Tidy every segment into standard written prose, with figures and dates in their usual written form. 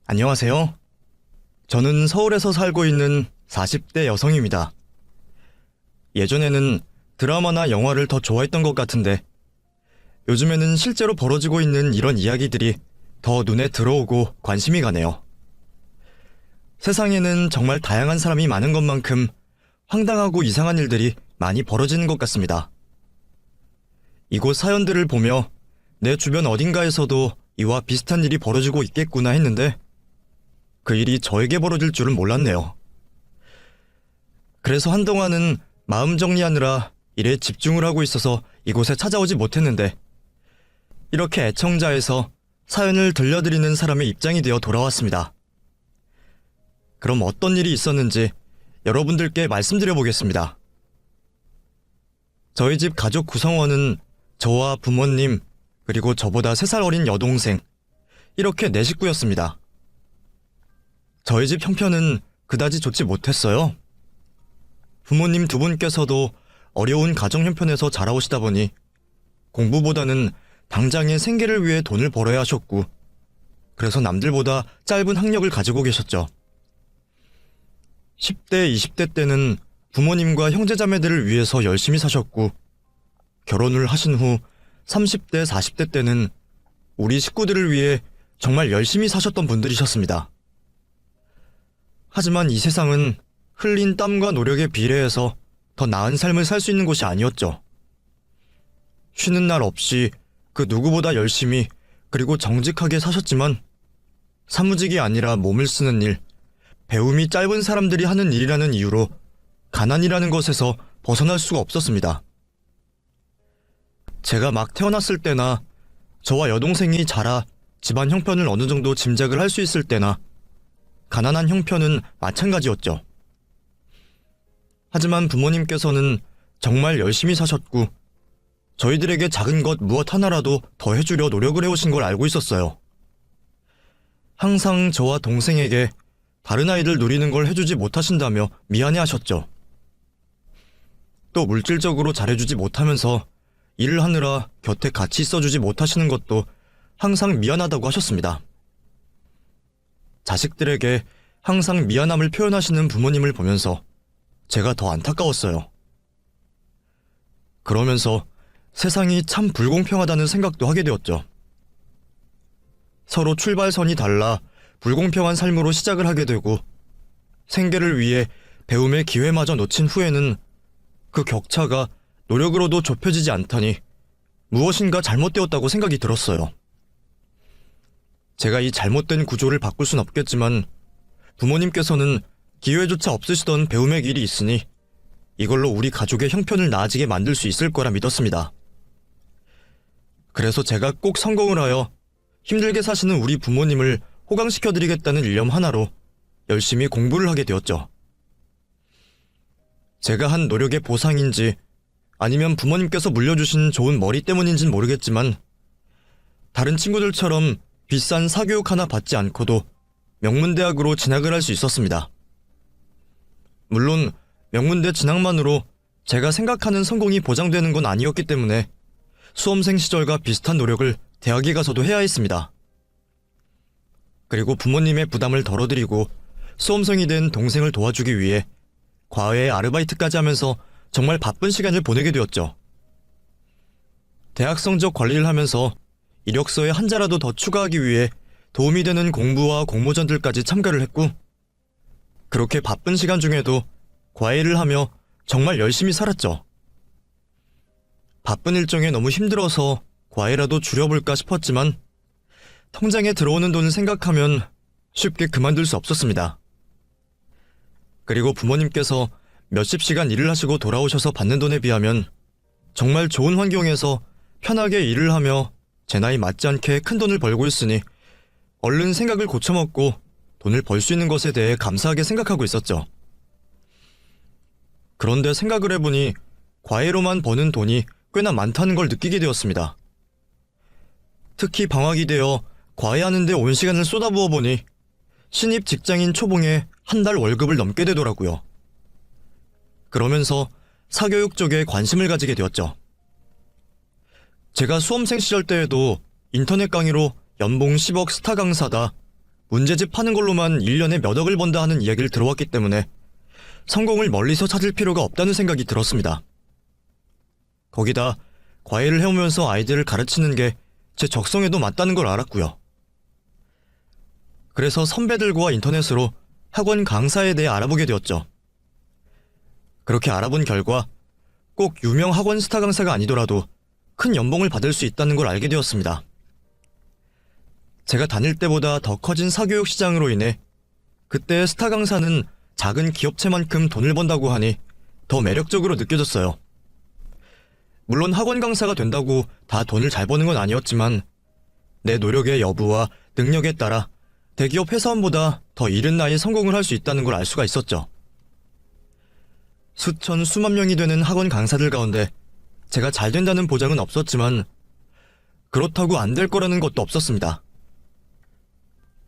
안녕하세요. 저는 서울에서 살고 있는 40대 여성입니다. 예전에는 드라마나 영화를 더 좋아했던 것 같은데 요즘에는 실제로 벌어지고 있는 이런 이야기들이 더 눈에 들어오고 관심이 가네요. 세상에는 정말 다양한 사람이 많은 것만큼 황당하고 이상한 일들이 많이 벌어지는 것 같습니다. 이곳 사연들을 보며 내 주변 어딘가에서도 이와 비슷한 일이 벌어지고 있겠구나 했는데 그 일이 저에게 벌어질 줄은 몰랐네요. 그래서 한동안은 마음 정리하느라 일에 집중을 하고 있어서 이곳에 찾아오지 못했는데 이렇게 애청자에서 사연을 들려드리는 사람의 입장이 되어 돌아왔습니다. 그럼 어떤 일이 있었는지 여러분들께 말씀드려보겠습니다. 저희 집 가족 구성원은 저와 부모님 그리고 저보다 3살 어린 여동생 이렇게 4식구였습니다. 저희 집 형편은 그다지 좋지 못했어요. 부모님 2분께서도 어려운 가정 형편에서 자라오시다 보니 공부보다는 당장의 생계를 위해 돈을 벌어야 하셨고 그래서 남들보다 짧은 학력을 가지고 계셨죠. 10대, 20대 때는 부모님과 형제자매들을 위해서 열심히 사셨고 결혼을 하신 후 30대, 40대 때는 우리 식구들을 위해 정말 열심히 사셨던 분들이셨습니다. 하지만 이 세상은 흘린 땀과 노력에 비례해서 더 나은 삶을 살 수 있는 곳이 아니었죠. 쉬는 날 없이 그 누구보다 열심히 그리고 정직하게 사셨지만 사무직이 아니라 몸을 쓰는 일, 배움이 짧은 사람들이 하는 일이라는 이유로 가난이라는 것에서 벗어날 수가 없었습니다. 제가 막 태어났을 때나 저와 여동생이 자라 집안 형편을 어느 정도 짐작을 할 수 있을 때나 가난한 형편은 마찬가지였죠. 하지만 부모님께서는 정말 열심히 사셨고 저희들에게 작은 것 무엇 하나라도 더 해주려 노력을 해오신 걸 알고 있었어요. 항상 저와 동생에게 다른 아이들 누리는 걸 해주지 못하신다며 미안해하셨죠. 또 물질적으로 잘해주지 못하면서 일을 하느라 곁에 같이 있어주지 못하시는 것도 항상 미안하다고 하셨습니다. 자식들에게 항상 미안함을 표현하시는 부모님을 보면서 제가 더 안타까웠어요. 그러면서 세상이 참 불공평하다는 생각도 하게 되었죠. 서로 출발선이 달라 불공평한 삶으로 시작을 하게 되고 생계를 위해 배움의 기회마저 놓친 후에는 그 격차가 노력으로도 좁혀지지 않다니 무엇인가 잘못되었다고 생각이 들었어요. 제가 이 잘못된 구조를 바꿀 순 없겠지만 부모님께서는 기회조차 없으시던 배움의 길이 있으니 이걸로 우리 가족의 형편을 나아지게 만들 수 있을 거라 믿었습니다. 그래서 제가 꼭 성공을 하여 힘들게 사시는 우리 부모님을 호강시켜드리겠다는 일념 하나로 열심히 공부를 하게 되었죠. 제가 한 노력의 보상인지 아니면 부모님께서 물려주신 좋은 머리 때문인진 모르겠지만 다른 친구들처럼 비싼 사교육 하나 받지 않고도 명문대학으로 진학을 할 수 있었습니다. 물론 명문대 진학만으로 제가 생각하는 성공이 보장되는 건 아니었기 때문에 수험생 시절과 비슷한 노력을 대학에 가서도 해야 했습니다. 그리고 부모님의 부담을 덜어드리고 수험생이 된 동생을 도와주기 위해 과외 아르바이트까지 하면서 정말 바쁜 시간을 보내게 되었죠. 대학 성적 관리를 하면서 이력서에 한 자라도 더 추가하기 위해 도움이 되는 공부와 공모전들까지 참가를 했고 그렇게 바쁜 시간 중에도 과외를 하며 정말 열심히 살았죠. 바쁜 일정에 너무 힘들어서 과외라도 줄여볼까 싶었지만 통장에 들어오는 돈을 생각하면 쉽게 그만둘 수 없었습니다. 그리고 부모님께서 몇십 시간 일을 하시고 돌아오셔서 받는 돈에 비하면 정말 좋은 환경에서 편하게 일을 하며 제 나이 맞지 않게 큰 돈을 벌고 있으니 얼른 생각을 고쳐먹고 돈을 벌 수 있는 것에 대해 감사하게 생각하고 있었죠. 그런데 생각을 해보니 과외로만 버는 돈이 꽤나 많다는 걸 느끼게 되었습니다. 특히 방학이 되어 과외하는 데 온 시간을 쏟아부어 보니 신입 직장인 초봉에 한 달 월급을 넘게 되더라고요. 그러면서 사교육 쪽에 관심을 가지게 되었죠. 제가 수험생 시절 때에도 인터넷 강의로 연봉 10억 스타 강사다, 문제집 파는 걸로만 1년에 몇 억을 번다 하는 이야기를 들어왔기 때문에 성공을 멀리서 찾을 필요가 없다는 생각이 들었습니다. 거기다 과외를 해오면서 아이들을 가르치는 게 제 적성에도 맞다는 걸 알았고요. 그래서 선배들과 인터넷으로 학원 강사에 대해 알아보게 되었죠. 그렇게 알아본 결과 꼭 유명 학원 스타 강사가 아니더라도 큰 연봉을 받을 수 있다는 걸 알게 되었습니다. 제가 다닐 때보다 더 커진 사교육 시장으로 인해 그때 스타 강사는 작은 기업체만큼 돈을 번다고 하니 더 매력적으로 느껴졌어요. 물론 학원 강사가 된다고 다 돈을 잘 버는 건 아니었지만 내 노력의 여부와 능력에 따라 대기업 회사원보다 더 이른 나이에 성공을 할 수 있다는 걸 알 수가 있었죠. 수천 수만 명이 되는 학원 강사들 가운데 제가 잘 된다는 보장은 없었지만 그렇다고 안 될 거라는 것도 없었습니다.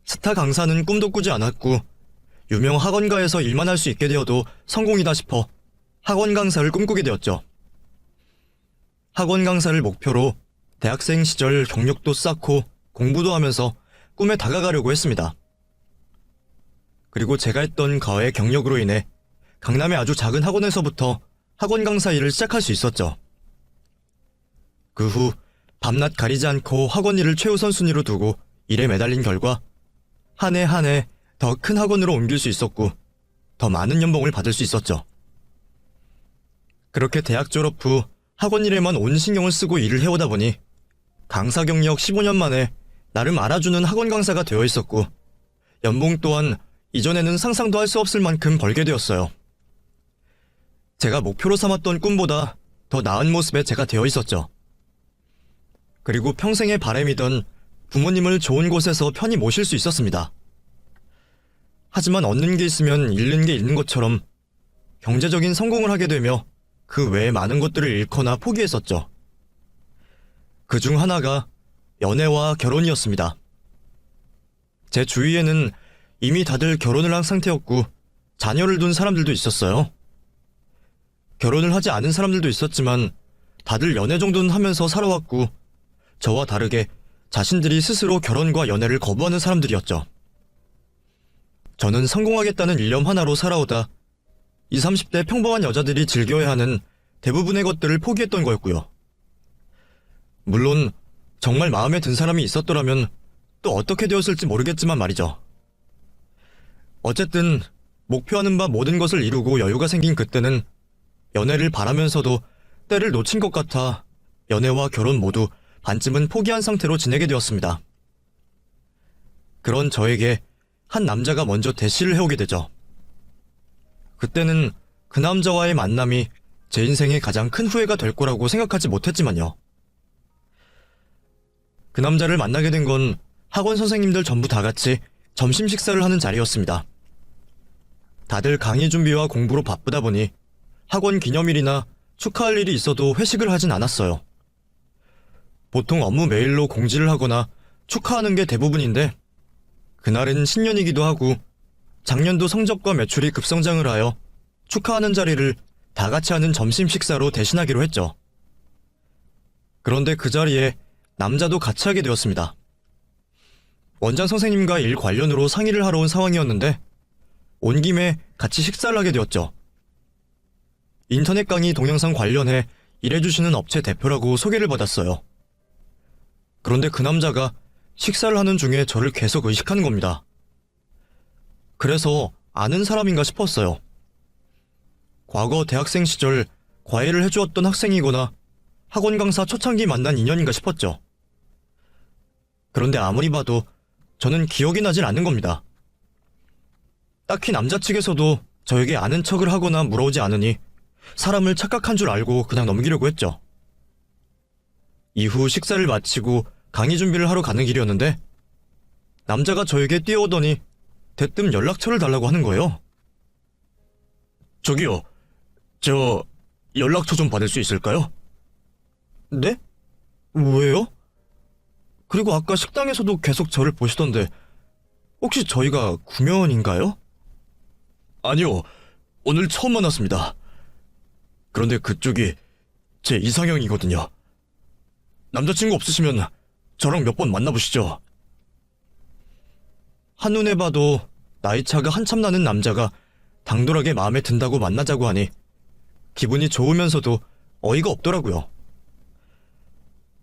스타 강사는 꿈도 꾸지 않았고 유명 학원가에서 일만 할 수 있게 되어도 성공이다 싶어 학원 강사를 꿈꾸게 되었죠. 학원 강사를 목표로 대학생 시절 경력도 쌓고 공부도 하면서 꿈에 다가가려고 했습니다. 그리고 제가 했던 과외 경력으로 인해 강남의 아주 작은 학원에서부터 학원 강사 일을 시작할 수 있었죠. 그 후 밤낮 가리지 않고 학원 일을 최우선 순위로 두고 일에 매달린 결과 한 해 한 해 더 큰 학원으로 옮길 수 있었고 더 많은 연봉을 받을 수 있었죠. 그렇게 대학 졸업 후 학원 일에만 온 신경을 쓰고 일을 해오다 보니 강사 경력 15년 만에 나름 알아주는 학원 강사가 되어 있었고 연봉 또한 이전에는 상상도 할 수 없을 만큼 벌게 되었어요. 제가 목표로 삼았던 꿈보다 더 나은 모습의 제가 되어 있었죠. 그리고 평생의 바람이던 부모님을 좋은 곳에서 편히 모실 수 있었습니다. 하지만 얻는 게 있으면 잃는 게 있는 것처럼 경제적인 성공을 하게 되며 그 외에 많은 것들을 잃거나 포기했었죠. 그 중 하나가 연애와 결혼이었습니다. 제 주위에는 이미 다들 결혼을 한 상태였고 자녀를 둔 사람들도 있었어요. 결혼을 하지 않은 사람들도 있었지만 다들 연애 정도는 하면서 살아왔고 저와 다르게 자신들이 스스로 결혼과 연애를 거부하는 사람들이었죠. 저는 성공하겠다는 일념 하나로 살아오다 20, 30대 평범한 여자들이 즐겨야 하는 대부분의 것들을 포기했던 거였고요. 물론 정말 마음에 든 사람이 있었더라면 또 어떻게 되었을지 모르겠지만 말이죠. 어쨌든 목표하는 바 모든 것을 이루고 여유가 생긴 그때는 연애를 바라면서도 때를 놓친 것 같아 연애와 결혼 모두 반쯤은 포기한 상태로 지내게 되었습니다. 그런 저에게 한 남자가 먼저 대시를 해오게 되죠. 그때는 그 남자와의 만남이 제 인생의 가장 큰 후회가 될 거라고 생각하지 못했지만요. 그 남자를 만나게 된 건 학원 선생님들 전부 다 같이 점심 식사를 하는 자리였습니다. 다들 강의 준비와 공부로 바쁘다 보니 학원 기념일이나 축하할 일이 있어도 회식을 하진 않았어요. 보통 업무 메일로 공지를 하거나 축하하는 게 대부분인데 그날은 신년이기도 하고 작년도 성적과 매출이 급성장을 하여 축하하는 자리를 다 같이 하는 점심 식사로 대신하기로 했죠. 그런데 그 자리에 남자도 같이 하게 되었습니다. 원장 선생님과 일 관련으로 상의를 하러 온 상황이었는데 온 김에 같이 식사를 하게 되었죠. 인터넷 강의 동영상 관련해 일해주시는 업체 대표라고 소개를 받았어요. 그런데 그 남자가 식사를 하는 중에 저를 계속 의식하는 겁니다. 그래서 아는 사람인가 싶었어요. 과거 대학생 시절 과외를 해주었던 학생이거나 학원 강사 초창기 만난 인연인가 싶었죠. 그런데 아무리 봐도 저는 기억이 나질 않는 겁니다. 딱히 남자 측에서도 저에게 아는 척을 하거나 물어오지 않으니 사람을 착각한 줄 알고 그냥 넘기려고 했죠. 이후 식사를 마치고 강의 준비를 하러 가는 길이었는데 남자가 저에게 뛰어오더니 대뜸 연락처를 달라고 하는 거예요. 저기요, 저 연락처 좀 받을 수 있을까요? 네? 왜요? 그리고 아까 식당에서도 계속 저를 보시던데 혹시 저희가 구면인가요? 아니요, 오늘 처음 만났습니다. 그런데 그쪽이 제 이상형이거든요. 남자친구 없으시면 저랑 몇 번 만나보시죠. 한눈에 봐도 나이 차가 한참 나는 남자가 당돌하게 마음에 든다고 만나자고 하니 기분이 좋으면서도 어이가 없더라고요.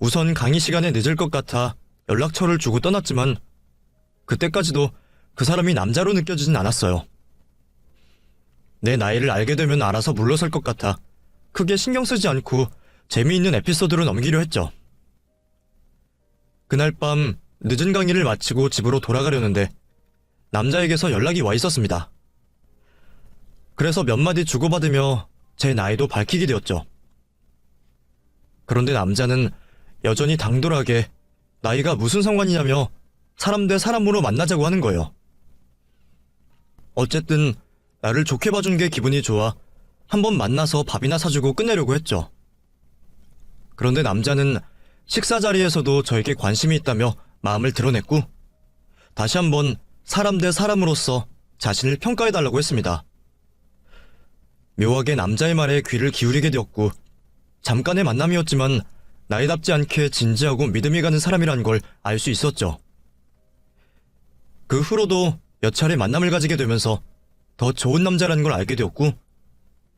우선 강의 시간에 늦을 것 같아 연락처를 주고 떠났지만 그때까지도 그 사람이 남자로 느껴지진 않았어요. 내 나이를 알게 되면 알아서 물러설 것 같아 크게 신경 쓰지 않고 재미있는 에피소드로 넘기려 했죠. 그날 밤 늦은 강의를 마치고 집으로 돌아가려는데 남자에게서 연락이 와 있었습니다. 그래서 몇 마디 주고받으며 제 나이도 밝히게 되었죠. 그런데 남자는 여전히 당돌하게 나이가 무슨 상관이냐며 사람 대 사람으로 만나자고 하는 거예요. 어쨌든 나를 좋게 봐준 게 기분이 좋아 한번 만나서 밥이나 사주고 끝내려고 했죠. 그런데 남자는 식사 자리에서도 저에게 관심이 있다며 마음을 드러냈고 다시 한번 사람 대 사람으로서 자신을 평가해달라고 했습니다. 묘하게 남자의 말에 귀를 기울이게 되었고 잠깐의 만남이었지만 나이답지 않게 진지하고 믿음이 가는 사람이란 걸 알 수 있었죠. 그 후로도 몇 차례 만남을 가지게 되면서 더 좋은 남자라는 걸 알게 되었고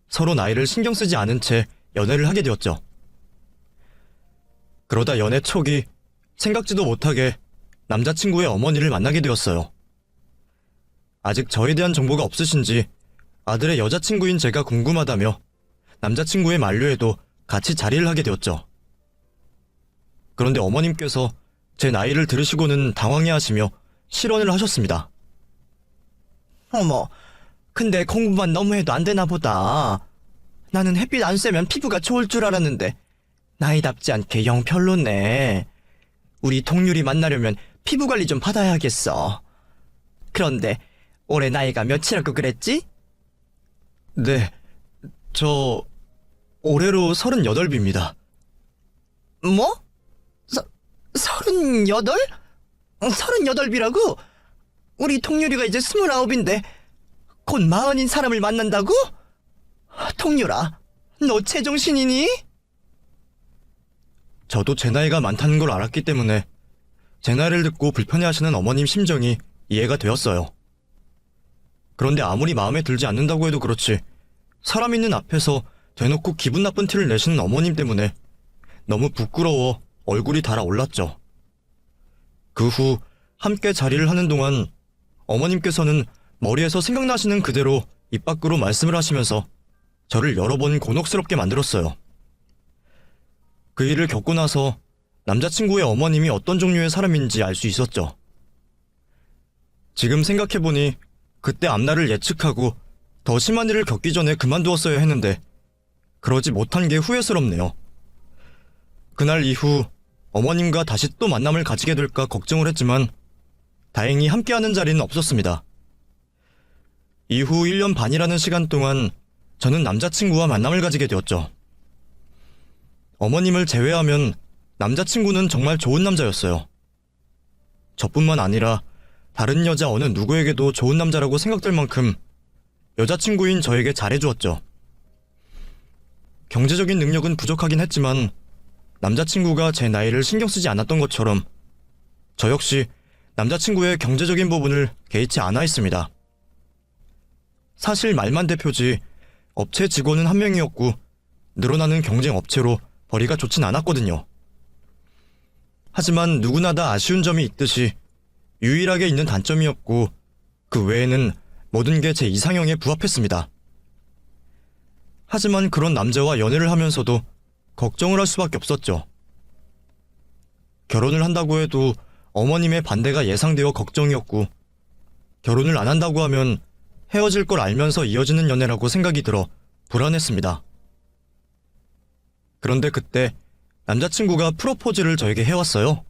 서로 나이를 신경 쓰지 않은 채 연애를 하게 되었죠. 그러다 연애 초기 생각지도 못하게 남자친구의 어머니를 만나게 되었어요. 아직 저에 대한 정보가 없으신지 아들의 여자친구인 제가 궁금하다며 남자친구의 만류에도 같이 자리를 하게 되었죠. 그런데 어머님께서 제 나이를 들으시고는 당황해하시며 실언을 하셨습니다. 어머, 근데 공부만 너무 해도 안 되나 보다. 나는 햇빛 안 쐬면 피부가 좋을 줄 알았는데 나이답지 않게 영 별로네. 우리 동률이 만나려면 피부 관리 좀 받아야겠어. 그런데 올해 나이가 몇이라고 그랬지? 네, 저 올해로 38입니다. 뭐? 38? 38이라고? 우리 동률이가 이제 29인데 곧 40인 사람을 만난다고? 동률아, 너 제정신이니? 저도 제 나이가 많다는 걸 알았기 때문에 제 나이를 듣고 불편해하시는 어머님 심정이 이해가 되었어요. 그런데 아무리 마음에 들지 않는다고 해도 그렇지 사람 있는 앞에서 대놓고 기분 나쁜 티를 내시는 어머님 때문에 너무 부끄러워 얼굴이 달아올랐죠. 그 후 함께 자리를 하는 동안 어머님께서는 머리에서 생각나시는 그대로 입 밖으로 말씀을 하시면서 저를 여러 번 곤혹스럽게 만들었어요. 그 일을 겪고 나서 남자친구의 어머님이 어떤 종류의 사람인지 알 수 있었죠. 지금 생각해보니 그때 앞날을 예측하고 더 심한 일을 겪기 전에 그만두었어야 했는데 그러지 못한 게 후회스럽네요. 그날 이후 어머님과 다시 또 만남을 가지게 될까 걱정을 했지만 다행히 함께하는 자리는 없었습니다. 이후 1년 반이라는 시간 동안 저는 남자친구와 만남을 가지게 되었죠. 어머님을 제외하면 남자친구는 정말 좋은 남자였어요. 저뿐만 아니라 다른 여자 어느 누구에게도 좋은 남자라고 생각될 만큼 여자친구인 저에게 잘해주었죠. 경제적인 능력은 부족하긴 했지만 남자친구가 제 나이를 신경 쓰지 않았던 것처럼 저 역시 남자친구의 경제적인 부분을 개의치 않아 했습니다. 사실 말만 대표지 업체 직원은 한 명이었고 늘어나는 경쟁 업체로 벌이가 좋진 않았거든요. 하지만 누구나 다 아쉬운 점이 있듯이 유일하게 있는 단점이었고 그 외에는 모든 게 제 이상형에 부합했습니다. 하지만 그런 남자와 연애를 하면서도 걱정을 할 수밖에 없었죠. 결혼을 한다고 해도 어머님의 반대가 예상되어 걱정이었고 결혼을 안 한다고 하면 헤어질 걸 알면서 이어지는 연애라고 생각이 들어 불안했습니다. 그런데 그때 남자친구가 프로포즈를 저에게 해왔어요.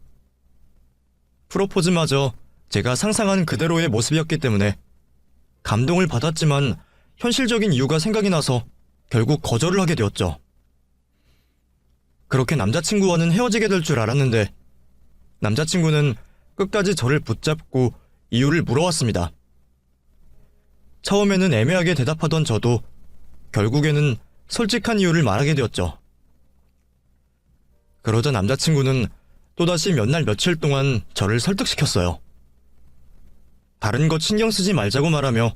프로포즈마저 제가 상상한 그대로의 모습이었기 때문에 감동을 받았지만 현실적인 이유가 생각이 나서 결국 거절을 하게 되었죠. 그렇게 남자친구와는 헤어지게 될 줄 알았는데 남자친구는 끝까지 저를 붙잡고 이유를 물어왔습니다. 처음에는 애매하게 대답하던 저도 결국에는 솔직한 이유를 말하게 되었죠. 그러자 남자친구는 또다시 몇 날 며칠 동안 저를 설득시켰어요. 다른 것 신경 쓰지 말자고 말하며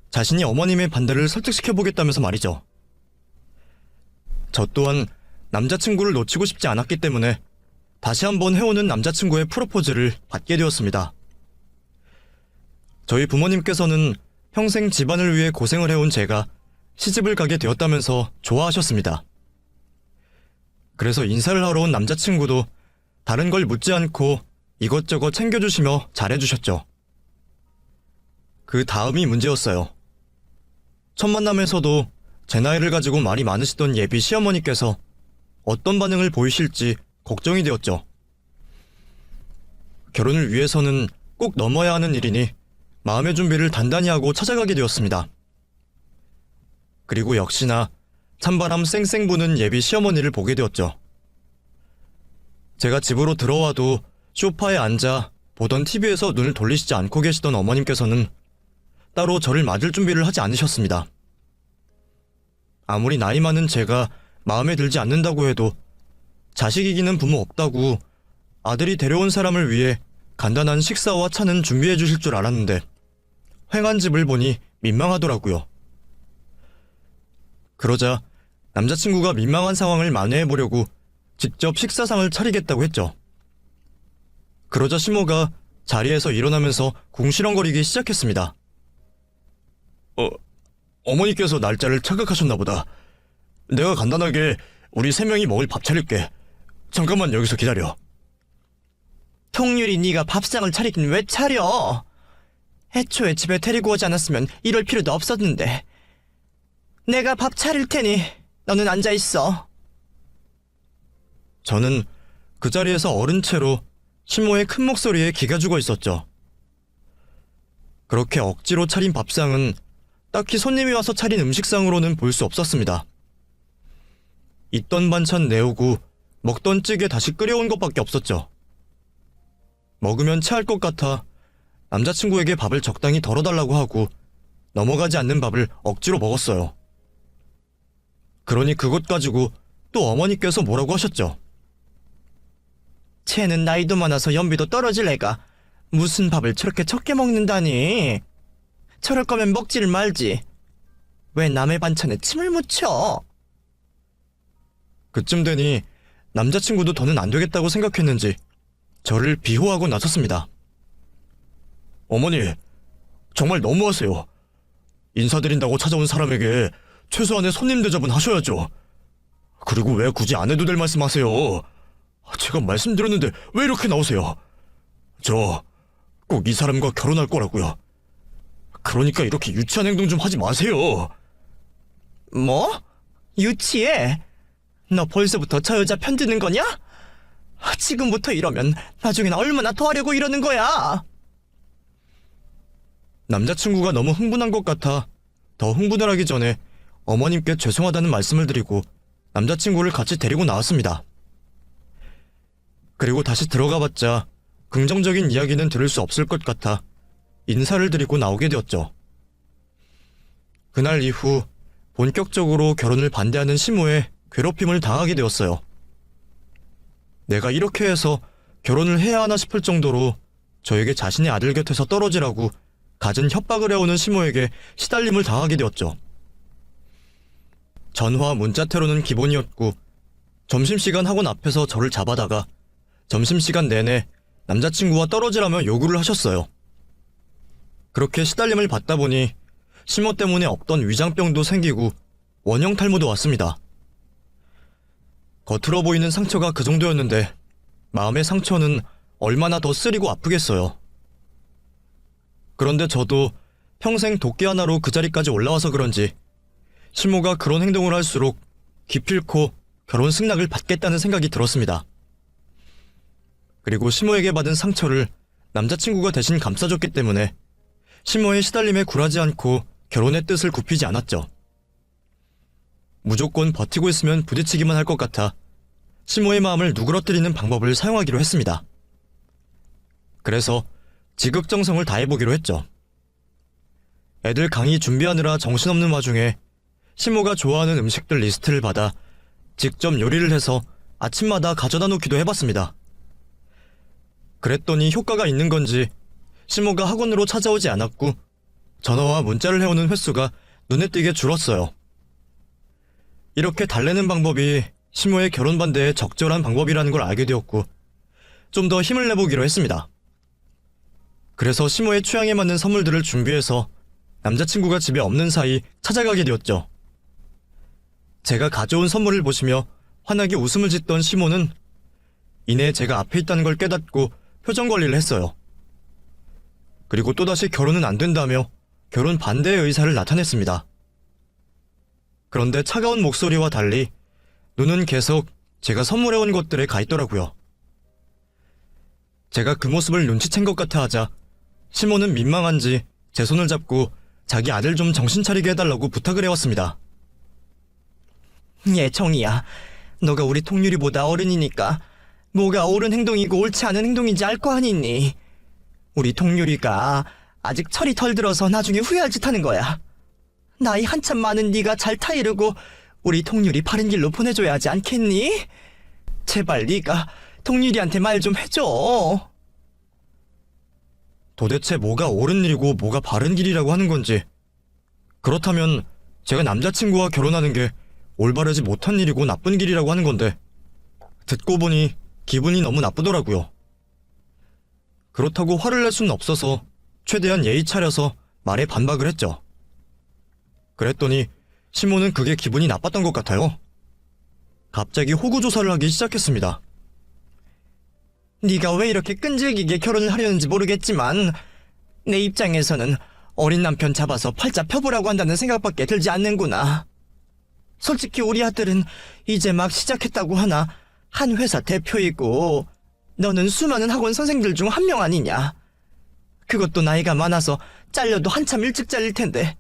자신이 어머님의 반대를 설득시켜보겠다면서 말이죠. 저 또한 남자친구를 놓치고 싶지 않았기 때문에 다시 한번 해오는 남자친구의 프로포즈를 받게 되었습니다. 저희 부모님께서는 평생 집안을 위해 고생을 해온 제가 시집을 가게 되었다면서 좋아하셨습니다. 그래서 인사를 하러 온 남자친구도 다른 걸 묻지 않고 이것저것 챙겨주시며 잘해주셨죠. 그 다음이 문제였어요. 첫 만남에서도 제 나이를 가지고 말이 많으시던 예비 시어머니께서 어떤 반응을 보이실지 걱정이 되었죠. 결혼을 위해서는 꼭 넘어야 하는 일이니 마음의 준비를 단단히 하고 찾아가게 되었습니다. 그리고 역시나 찬바람 쌩쌩 부는 예비 시어머니를 보게 되었죠. 제가 집으로 들어와도 소파에 앉아 보던 TV에서 눈을 돌리시지 않고 계시던 어머님께서는 따로 저를 맞을 준비를 하지 않으셨습니다. 아무리 나이 많은 제가 마음에 들지 않는다고 해도 자식 이기는 부모 없다고 아들이 데려온 사람을 위해 간단한 식사와 차는 준비해 주실 줄 알았는데 횡한 집을 보니 민망하더라고요. 그러자 남자친구가 민망한 상황을 만회해 보려고 직접 식사상을 차리겠다고 했죠. 그러자 시모가 자리에서 일어나면서 궁시렁거리기 시작했습니다. 어머니께서 날짜를 착각하셨나 보다. 내가 간단하게 우리 3명이 먹을 밥 차릴게. 잠깐만 여기서 기다려. 통유리 네가 밥상을 차리긴 왜 차려? 애초에 집에 데리고 오지 않았으면 이럴 필요도 없었는데. 내가 밥 차릴 테니 너는 앉아있어. 저는 그 자리에서 어른 채로 시모의 큰 목소리에 기가 죽어 있었죠. 그렇게 억지로 차린 밥상은 딱히 손님이 와서 차린 음식상으로는 볼 수 없었습니다. 있던 반찬 내오고 먹던 찌개 다시 끓여온 것밖에 없었죠. 먹으면 체할 것 같아 남자친구에게 밥을 적당히 덜어달라고 하고 넘어가지 않는 밥을 억지로 먹었어요. 그러니 그것 가지고 또 어머니께서 뭐라고 하셨죠. 쟤는 나이도 많아서 연비도 떨어질 애가 무슨 밥을 저렇게 적게 먹는다니. 저럴 거면 먹지를 말지. 왜 남의 반찬에 침을 묻혀? 그쯤 되니 남자친구도 더는 안 되겠다고 생각했는지 저를 비호하고 나섰습니다. 어머니, 정말 너무하세요. 인사드린다고 찾아온 사람에게 최소한의 손님 대접은 하셔야죠. 그리고 왜 굳이 안 해도 될 말씀하세요? 제가 말씀드렸는데 왜 이렇게 나오세요? 저 꼭 이 사람과 결혼할 거라고요. 그러니까 이렇게 유치한 행동 좀 하지 마세요. 뭐? 유치해? 너 벌써부터 저 여자 편드는 거냐? 지금부터 이러면 나중엔 얼마나 더 하려고 이러는 거야? 남자친구가 너무 흥분한 것 같아 더 흥분을 하기 전에 어머님께 죄송하다는 말씀을 드리고 남자친구를 같이 데리고 나왔습니다. 그리고 다시 들어가봤자 긍정적인 이야기는 들을 수 없을 것 같아 인사를 드리고 나오게 되었죠. 그날 이후 본격적으로 결혼을 반대하는 시모에 괴롭힘을 당하게 되었어요. 내가 이렇게 해서 결혼을 해야 하나 싶을 정도로 저에게 자신의 아들 곁에서 떨어지라고 갖은 협박을 해오는 시모에게 시달림을 당하게 되었죠. 전화 문자 테러는 기본이었고 점심시간 학원 앞에서 저를 잡아다가 점심시간 내내 남자친구와 떨어지라며 요구를 하셨어요. 그렇게 시달림을 받다 보니 시모 때문에 없던 위장병도 생기고 원형 탈모도 왔습니다. 겉으로 보이는 상처가 그 정도였는데 마음의 상처는 얼마나 더 쓰리고 아프겠어요. 그런데 저도 평생 도끼 하나로 그 자리까지 올라와서 그런지 시모가 그런 행동을 할수록 기필코 결혼 승낙을 받겠다는 생각이 들었습니다. 그리고 시모에게 받은 상처를 남자친구가 대신 감싸줬기 때문에 시모의 시달림에 굴하지 않고 결혼의 뜻을 굽히지 않았죠. 무조건 버티고 있으면 부딪히기만 할 것 같아 시모의 마음을 누그러뜨리는 방법을 사용하기로 했습니다. 그래서 지극정성을 다해보기로 했죠. 애들 강의 준비하느라 정신없는 와중에 시모가 좋아하는 음식들 리스트를 받아 직접 요리를 해서 아침마다 가져다 놓기도 해봤습니다. 그랬더니 효과가 있는 건지 시모가 학원으로 찾아오지 않았고 전화와 문자를 해오는 횟수가 눈에 띄게 줄었어요. 이렇게 달래는 방법이 시모의 결혼 반대에 적절한 방법이라는 걸 알게 되었고 좀 더 힘을 내보기로 했습니다. 그래서 시모의 취향에 맞는 선물들을 준비해서 남자친구가 집에 없는 사이 찾아가게 되었죠. 제가 가져온 선물을 보시며 환하게 웃음을 짓던 시모는 이내 제가 앞에 있다는 걸 깨닫고 표정 관리를 했어요. 그리고 또다시 결혼은 안 된다며 결혼 반대의 의사를 나타냈습니다. 그런데 차가운 목소리와 달리 눈은 계속 제가 선물해온 것들에 가 있더라고요. 제가 그 모습을 눈치챈 것 같아 하자 시모는 민망한지 제 손을 잡고 자기 아들 좀 정신 차리게 해달라고 부탁을 해왔습니다. 예청이야, 너가 우리 통유리보다 어른이니까 뭐가 옳은 행동이고 옳지 않은 행동인지 알 거 아니니. 우리 통유리가 아직 철이 덜 들어서 나중에 후회할 짓 하는 거야. 나이 한참 많은 네가 잘 타이르고 우리 통유리 바른 길로 보내줘야 하지 않겠니? 제발 네가 통유리한테 말 좀 해줘. 도대체 뭐가 옳은 일이고 뭐가 바른 길이라고 하는 건지, 그렇다면 제가 남자친구와 결혼하는 게 올바르지 못한 일이고 나쁜 길이라고 하는 건데, 듣고 보니 기분이 너무 나쁘더라고요. 그렇다고 화를 낼 수는 없어서 최대한 예의 차려서 말에 반박을 했죠. 그랬더니 시모는 그게 기분이 나빴던 것 같아요. 갑자기 호구조사를 하기 시작했습니다. 네가 왜 이렇게 끈질기게 결혼을 하려는지 모르겠지만 내 입장에서는 어린 남편 잡아서 팔자 펴보라고 한다는 생각밖에 들지 않는구나. 솔직히 우리 아들은 이제 막 시작했다고 하나 한 회사 대표이고 너는 수많은 학원 선생들 중 한 명 아니냐. 그것도 나이가 많아서 잘려도 한참 일찍 잘릴 텐데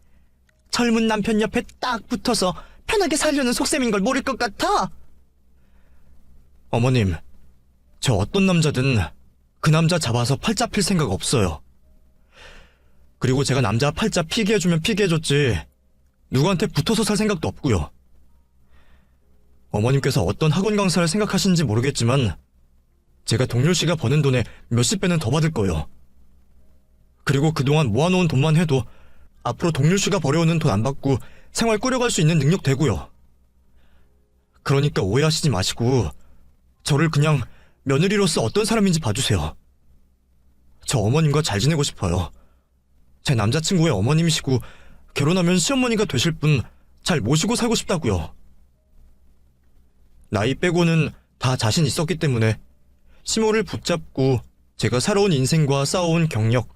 젊은 남편 옆에 딱 붙어서 편하게 살려는 속셈인 걸 모를 것 같아? 어머님, 저 어떤 남자든 그 남자 잡아서 팔자 필 생각 없어요. 그리고 제가 남자 팔자 피게 해주면 피게 해줬지 누구한테 붙어서 살 생각도 없고요. 어머님께서 어떤 학원 강사를 생각하시는지 모르겠지만 제가 동률씨가 버는 돈에 몇십 배는 더 받을 거예요. 그리고 그동안 모아놓은 돈만 해도 앞으로 동률씨가 벌여오는 돈 안 받고 생활 꾸려갈 수 있는 능력 되고요. 그러니까 오해하시지 마시고 저를 그냥 며느리로서 어떤 사람인지 봐주세요. 저 어머님과 잘 지내고 싶어요. 제 남자친구의 어머님이시고 결혼하면 시어머니가 되실 분 잘 모시고 살고 싶다고요. 나이 빼고는 다 자신 있었기 때문에 시모를 붙잡고 제가 살아온 인생과 쌓아온 경력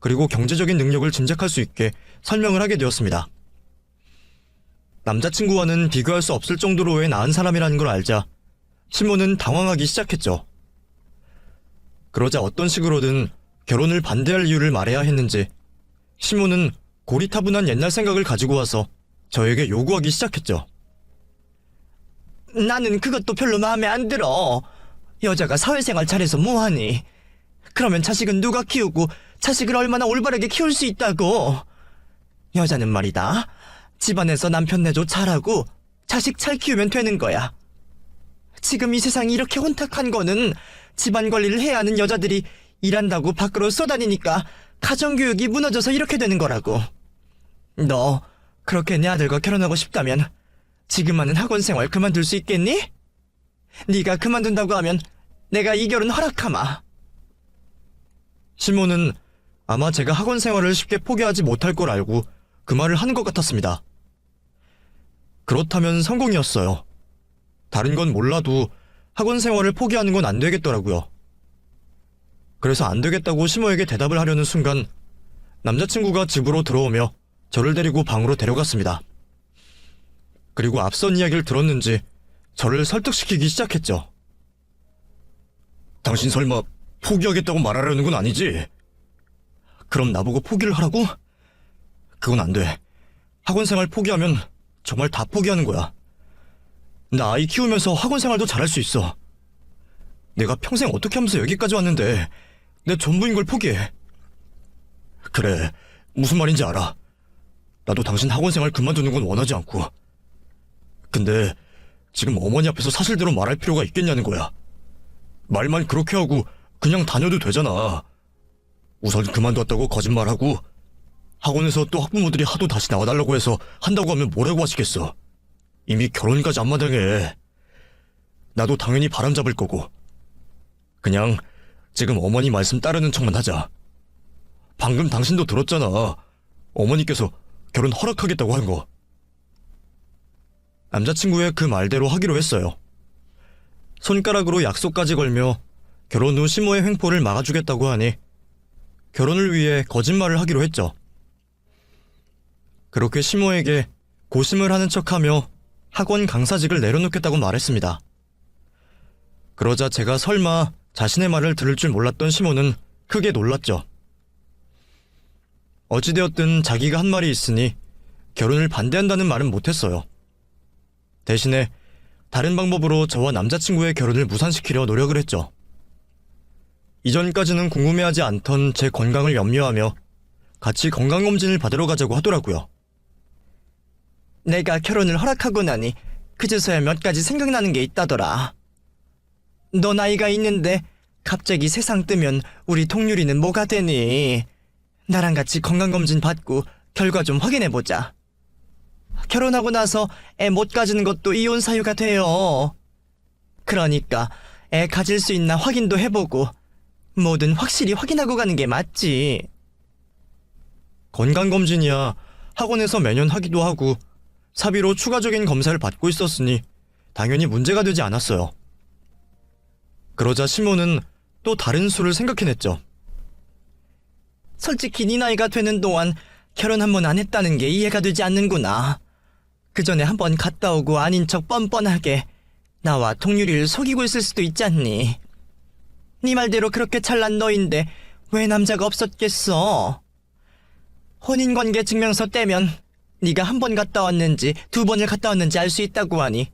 그리고 경제적인 능력을 짐작할 수 있게 설명을 하게 되었습니다. 남자친구와는 비교할 수 없을 정도로의 나은 사람이라는 걸 알자 시모는 당황하기 시작했죠. 그러자 어떤 식으로든 결혼을 반대할 이유를 말해야 했는지 시모는 고리타분한 옛날 생각을 가지고 와서 저에게 요구하기 시작했죠. 나는 그것도 별로 마음에 안 들어. 여자가 사회생활 잘해서 뭐하니? 그러면 자식은 누가 키우고 자식을 얼마나 올바르게 키울 수 있다고? 여자는 말이다, 집안에서 남편 내조 잘하고 자식 잘 키우면 되는 거야. 지금 이 세상이 이렇게 혼탁한 거는 집안 관리를 해야 하는 여자들이 일한다고 밖으로 쏘다니니까 가정교육이 무너져서 이렇게 되는 거라고. 너 그렇게 내 아들과 결혼하고 싶다면 지금 하는 학원 생활 그만둘 수 있겠니? 네가 그만둔다고 하면 내가 이 결혼 허락하마. 시모는 아마 제가 학원 생활을 쉽게 포기하지 못할 걸 알고 그 말을 하는 것 같았습니다. 그렇다면 성공이었어요. 다른 건 몰라도 학원 생활을 포기하는 건 안 되겠더라고요. 그래서 안 되겠다고 시모에게 대답을 하려는 순간 남자친구가 집으로 들어오며 저를 데리고 방으로 데려갔습니다. 그리고 앞선 이야기를 들었는지 저를 설득시키기 시작했죠. 당신 설마 포기하겠다고 말하려는 건 아니지? 그럼 나보고 포기를 하라고? 그건 안 돼. 학원 생활 포기하면 정말 다 포기하는 거야. 나 아이 키우면서 학원 생활도 잘할 수 있어. 내가 평생 어떻게 하면서 여기까지 왔는데 내 전부인 걸 포기해. 그래, 무슨 말인지 알아. 나도 당신 학원 생활 그만두는 건 원하지 않고. 근데 지금 어머니 앞에서 사실대로 말할 필요가 있겠냐는 거야. 말만 그렇게 하고 그냥 다녀도 되잖아. 우선 그만뒀다고 거짓말하고 학원에서 또 학부모들이 하도 다시 나와달라고 해서 한다고 하면 뭐라고 하시겠어. 이미 결혼까지 앞마당에. 나도 당연히 바람잡을 거고. 그냥 지금 어머니 말씀 따르는 척만 하자. 방금 당신도 들었잖아. 어머니께서 결혼 허락하겠다고 한 거. 남자친구의 그 말대로 하기로 했어요. 손가락으로 약속까지 걸며 결혼 후 시모의 횡포를 막아주겠다고 하니 결혼을 위해 거짓말을 하기로 했죠. 그렇게 시모에게 고심을 하는 척하며 학원 강사직을 내려놓겠다고 말했습니다. 그러자 제가 설마 자신의 말을 들을 줄 몰랐던 시모는 크게 놀랐죠. 어찌되었든 자기가 한 말이 있으니 결혼을 반대한다는 말은 못했어요. 대신에 다른 방법으로 저와 남자친구의 결혼을 무산시키려 노력을 했죠. 이전까지는 궁금해하지 않던 제 건강을 염려하며 같이 건강검진을 받으러 가자고 하더라고요. 내가 결혼을 허락하고 나니 그제서야 몇 가지 생각나는 게 있다더라. 너 나이가 있는데 갑자기 세상 뜨면 우리 동률이는 뭐가 되니? 나랑 같이 건강검진 받고 결과 좀 확인해보자. 결혼하고 나서 애 못 가지는 것도 이혼 사유가 돼요. 그러니까 애 가질 수 있나 확인도 해보고 뭐든 확실히 확인하고 가는 게 맞지. 건강검진이야 학원에서 매년 하기도 하고 사비로 추가적인 검사를 받고 있었으니 당연히 문제가 되지 않았어요. 그러자 시모는 또 다른 수를 생각해냈죠. 솔직히 네 나이가 되는 동안 결혼 한 번 안 했다는 게 이해가 되지 않는구나. 그 전에 한 번 갔다 오고 아닌 척 뻔뻔하게 나와 동률이를 속이고 있을 수도 있지 않니? 네 말대로 그렇게 잘난 너인데 왜 남자가 없었겠어? 혼인관계 증명서 떼면 네가 한 번 갔다 왔는지 두 번을 갔다 왔는지 알 수 있다고 하니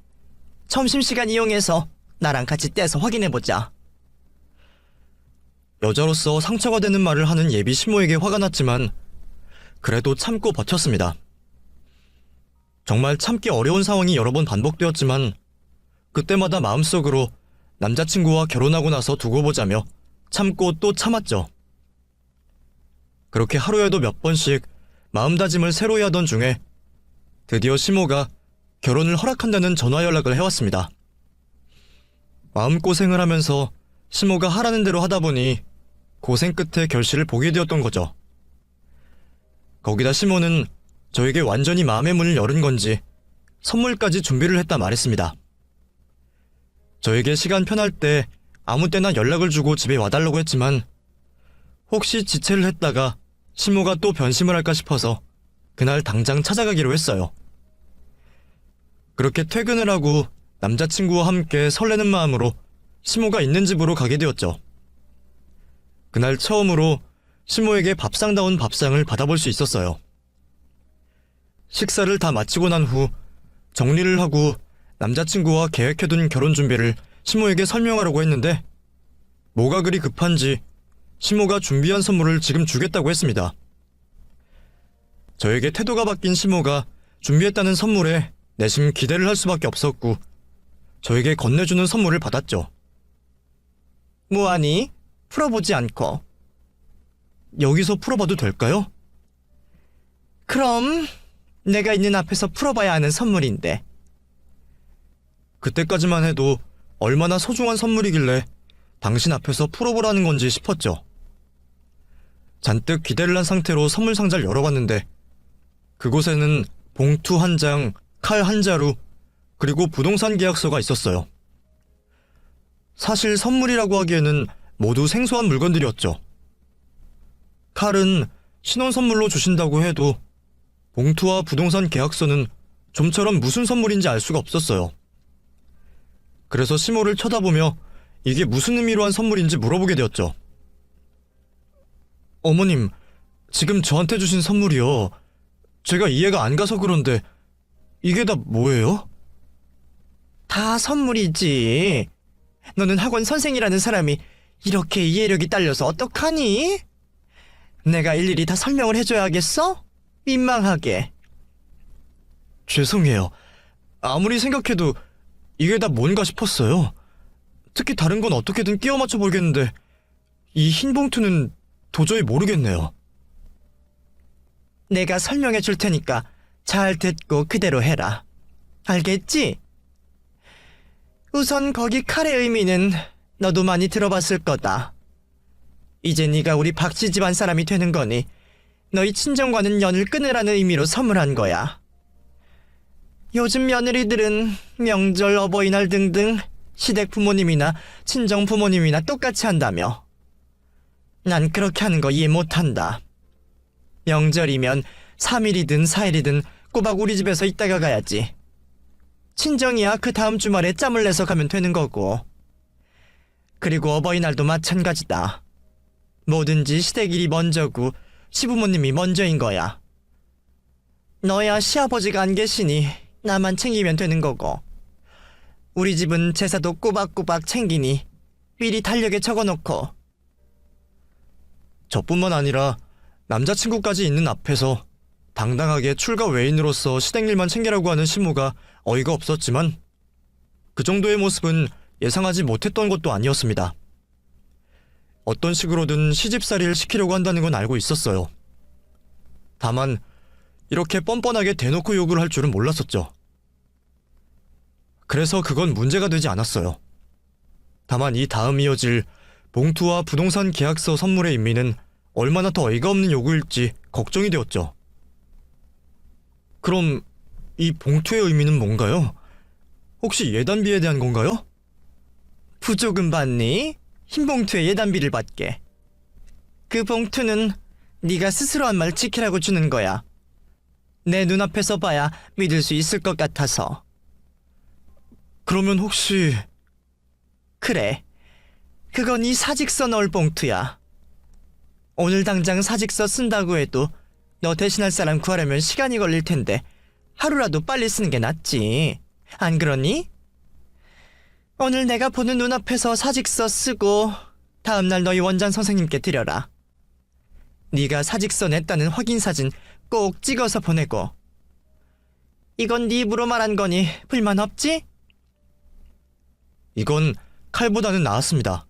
점심시간 이용해서 나랑 같이 떼서 확인해보자. 여자로서 상처가 되는 말을 하는 예비 시모에게 화가 났지만 그래도 참고 버텼습니다. 정말 참기 어려운 상황이 여러 번 반복되었지만 그때마다 마음속으로 남자친구와 결혼하고 나서 두고 보자며 참고 또 참았죠. 그렇게 하루에도 몇 번씩 마음다짐을 새로이 하던 중에 드디어 시모가 결혼을 허락한다는 전화 연락을 해왔습니다. 마음고생을 하면서 시모가 하라는 대로 하다 보니 고생 끝에 결실을 보게 되었던 거죠. 거기다 시모는 저에게 완전히 마음의 문을 열은 건지 선물까지 준비를 했다 말했습니다. 저에게 시간 편할 때 아무 때나 연락을 주고 집에 와달라고 했지만 혹시 지체를 했다가 시모가 또 변심을 할까 싶어서 그날 당장 찾아가기로 했어요. 그렇게 퇴근을 하고 남자친구와 함께 설레는 마음으로 시모가 있는 집으로 가게 되었죠. 그날 처음으로 시모에게 밥상다운 밥상을 받아볼 수 있었어요. 식사를 다 마치고 난 후 정리를 하고 남자친구와 계획해둔 결혼 준비를 시모에게 설명하려고 했는데 뭐가 그리 급한지 시모가 준비한 선물을 지금 주겠다고 했습니다. 저에게 태도가 바뀐 시모가 준비했다는 선물에 내심 기대를 할 수밖에 없었고 저에게 건네주는 선물을 받았죠. 뭐하니? 풀어보지 않고. 여기서 풀어봐도 될까요? 그럼 내가 있는 앞에서 풀어봐야 하는 선물인데. 그때까지만 해도 얼마나 소중한 선물이길래 당신 앞에서 풀어보라는 건지 싶었죠. 잔뜩 기대를 한 상태로 선물 상자를 열어봤는데 그곳에는 봉투 한 장, 칼 한 자루, 그리고 부동산 계약서가 있었어요. 사실 선물이라고 하기에는 모두 생소한 물건들이었죠. 칼은 신혼 선물로 주신다고 해도 봉투와 부동산 계약서는 좀처럼 무슨 선물인지 알 수가 없었어요. 그래서 시모를 쳐다보며 이게 무슨 의미로 한 선물인지 물어보게 되었죠. 어머님, 지금 저한테 주신 선물이요. 제가 이해가 안 가서 그런데 이게 다 뭐예요? 다 선물이지. 너는 학원 선생이라는 사람이 이렇게 이해력이 딸려서 어떡하니? 내가 일일이 다 설명을 해줘야겠어? 민망하게. 죄송해요. 아무리 생각해도 이게 다 뭔가 싶었어요. 특히 다른 건 어떻게든 끼워 맞춰 보겠는데 이 흰 봉투는 도저히 모르겠네요. 내가 설명해 줄 테니까 잘 듣고 그대로 해라. 알겠지? 우선 거기 칼의 의미는 너도 많이 들어봤을 거다. 이제 네가 우리 박씨 집안 사람이 되는 거니 너희 친정과는 연을 끊으라는 의미로 선물한 거야. 요즘 며느리들은 명절, 어버이날 등등 시댁 부모님이나 친정 부모님이나 똑같이 한다며. 난 그렇게 하는 거 이해 못한다. 명절이면 3일이든 4일이든 꼬박 우리 집에서 있다가 가야지. 친정이야 그 다음 주말에 짬을 내서 가면 되는 거고. 그리고 어버이날도 마찬가지다. 뭐든지 시댁일이 먼저고 시부모님이 먼저인 거야. 너야 시아버지가 안 계시니 나만 챙기면 되는 거고. 우리 집은 제사도 꼬박꼬박 챙기니 미리 달력에 적어놓고. 저뿐만 아니라 남자친구까지 있는 앞에서 당당하게 출가 외인으로서 시댁일만 챙기라고 하는 시모가 어이가 없었지만 그 정도의 모습은 예상하지 못했던 것도 아니었습니다. 어떤 식으로든 시집살이를 시키려고 한다는 건 알고 있었어요. 다만 이렇게 뻔뻔하게 대놓고 요구를 할 줄은 몰랐었죠. 그래서 그건 문제가 되지 않았어요. 다만 이 다음 이어질 봉투와 부동산 계약서 선물의 의미는 얼마나 더 어이가 없는 요구일지 걱정이 되었죠. 그럼 이 봉투의 의미는 뭔가요? 혹시 예단비에 대한 건가요? 부조금 받니? 흰 봉투에 예단비를 받게. 그 봉투는 네가 스스로 한 말 지키라고 주는 거야. 내 눈앞에서 봐야 믿을 수 있을 것 같아서. 그러면 혹시 그래. 그건 이 사직서 넣을 봉투야. 오늘 당장 사직서 쓴다고 해도 너 대신할 사람 구하려면 시간이 걸릴 텐데 하루라도 빨리 쓰는 게 낫지. 안 그러니? 오늘 내가 보는 눈앞에서 사직서 쓰고 다음날 너희 원장 선생님께 드려라. 네가 사직서 냈다는 확인 사진 꼭 찍어서 보내고. 이건 네 입으로 말한 거니 불만 없지? 이건 칼보다는 나았습니다.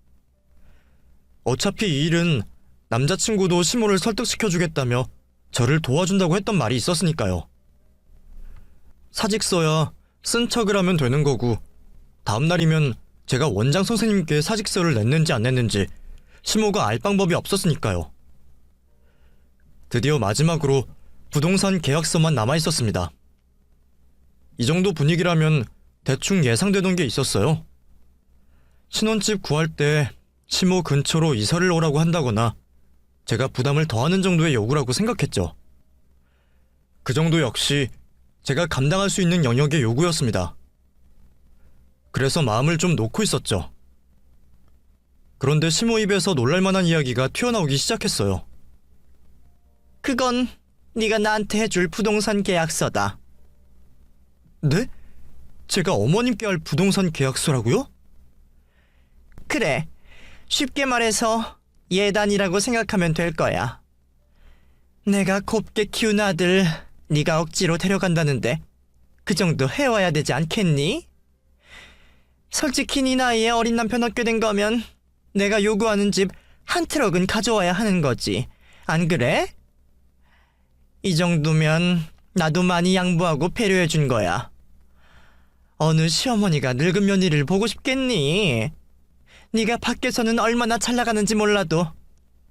어차피 이 일은 남자친구도 시모를 설득시켜주겠다며 저를 도와준다고 했던 말이 있었으니까요. 사직서야 쓴 척을 하면 되는 거고 다음날이면 제가 원장 선생님께 사직서를 냈는지 안 냈는지 시모가 알 방법이 없었으니까요. 드디어 마지막으로 부동산 계약서만 남아있었습니다. 이 정도 분위기라면 대충 예상되던 게 있었어요. 신혼집 구할 때 시모 근처로 이사를 오라고 한다거나 제가 부담을 더하는 정도의 요구라고 생각했죠. 그 정도 역시 제가 감당할 수 있는 영역의 요구였습니다. 그래서 마음을 좀 놓고 있었죠. 그런데 시모 입에서 놀랄만한 이야기가 튀어나오기 시작했어요. 그건 네가 나한테 해줄 부동산 계약서다. 네? 제가 어머님께 할 부동산 계약서라고요? 그래. 쉽게 말해서 예단이라고 생각하면 될 거야. 내가 곱게 키운 아들 네가 억지로 데려간다는데 그 정도 해와야 되지 않겠니? 솔직히 네 나이에 어린 남편 얻게 된 거면 내가 요구하는 집 한 트럭은 가져와야 하는 거지. 안 그래? 이 정도면 나도 많이 양보하고 배려해 준 거야. 어느 시어머니가 늙은 며느리를 보고 싶겠니? 네가 밖에서는 얼마나 잘 나가는지 몰라도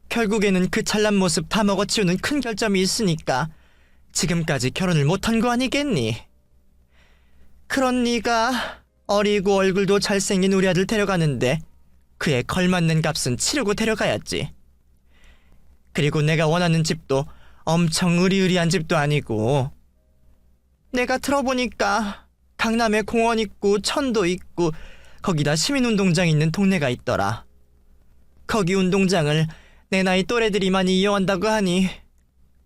결국에는 그 잘난 모습 다 먹어치우는 큰 결점이 있으니까 지금까지 결혼을 못한 거 아니겠니? 그런 네가 어리고 얼굴도 잘생긴 우리 아들 데려가는데 그에 걸맞는 값은 치르고 데려가야지. 그리고 내가 원하는 집도 엄청 으리으리한 집도 아니고 내가 들어보니까 강남에 공원 있고 천도 있고 거기다 시민운동장 있는 동네가 있더라. 거기 운동장을 내 나이 또래들이 많이 이용한다고 하니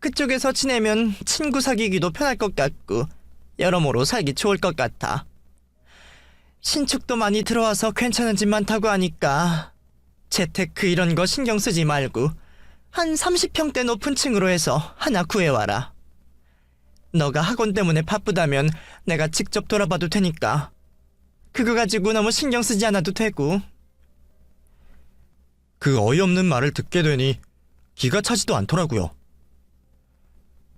그쪽에서 지내면 친구 사귀기도 편할 것 같고 여러모로 살기 좋을 것 같아. 신축도 많이 들어와서 괜찮은 집 많다고 하니까 재테크 이런 거 신경 쓰지 말고 한 30평대 높은 층으로 해서 하나 구해와라. 너가 학원 때문에 바쁘다면 내가 직접 돌아봐도 되니까 그거 가지고 너무 신경 쓰지 않아도 되고. 그 어이없는 말을 듣게 되니 기가 차지도 않더라고요.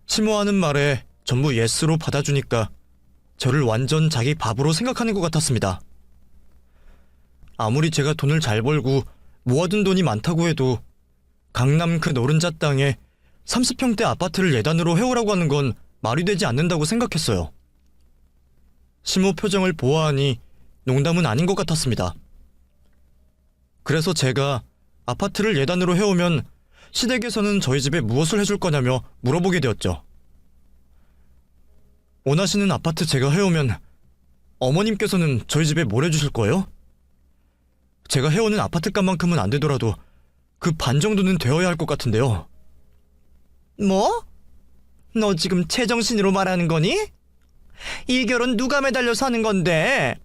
시모하는 말에 전부 예스로 받아주니까 저를 완전 자기 밥으로 생각하는 것 같았습니다. 아무리 제가 돈을 잘 벌고 모아둔 돈이 많다고 해도 강남 그 노른자 땅에 30평대 아파트를 예단으로 해오라고 하는 건 말이 되지 않는다고 생각했어요. 시모 표정을 보아하니 농담은 아닌 것 같았습니다. 그래서 제가 아파트를 예단으로 해오면 시댁에서는 저희 집에 무엇을 해줄 거냐며 물어보게 되었죠. 원하시는 아파트 제가 해오면 어머님께서는 저희 집에 뭘 해주실 거예요? 제가 해오는 아파트값만큼은 안 되더라도 그 반 정도는 되어야 할 것 같은데요. 뭐? 너 지금 제정신으로 말하는 거니? 이 결혼 누가 매달려서 하는 건데?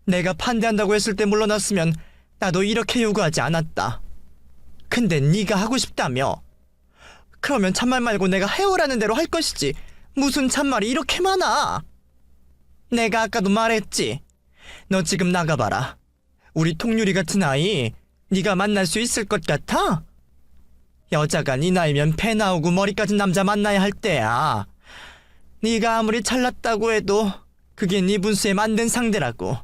내가 반대한다고 했을 때 물러났으면 나도 이렇게 요구하지 않았다. 근데 네가 하고 싶다며? 그러면 참말 말고 내가 해오라는 대로 할 것이지. 무슨 참말이 이렇게 많아? 내가 아까도 말했지. 너 지금 나가봐라. 우리 통유리 같은 아이 네가 만날 수 있을 것 같아? 여자가 네 나이면 배 나오고 머리 까진 남자 만나야 할 때야. 네가 아무리 잘났다고 해도 그게 네 분수에 만든 상대라고.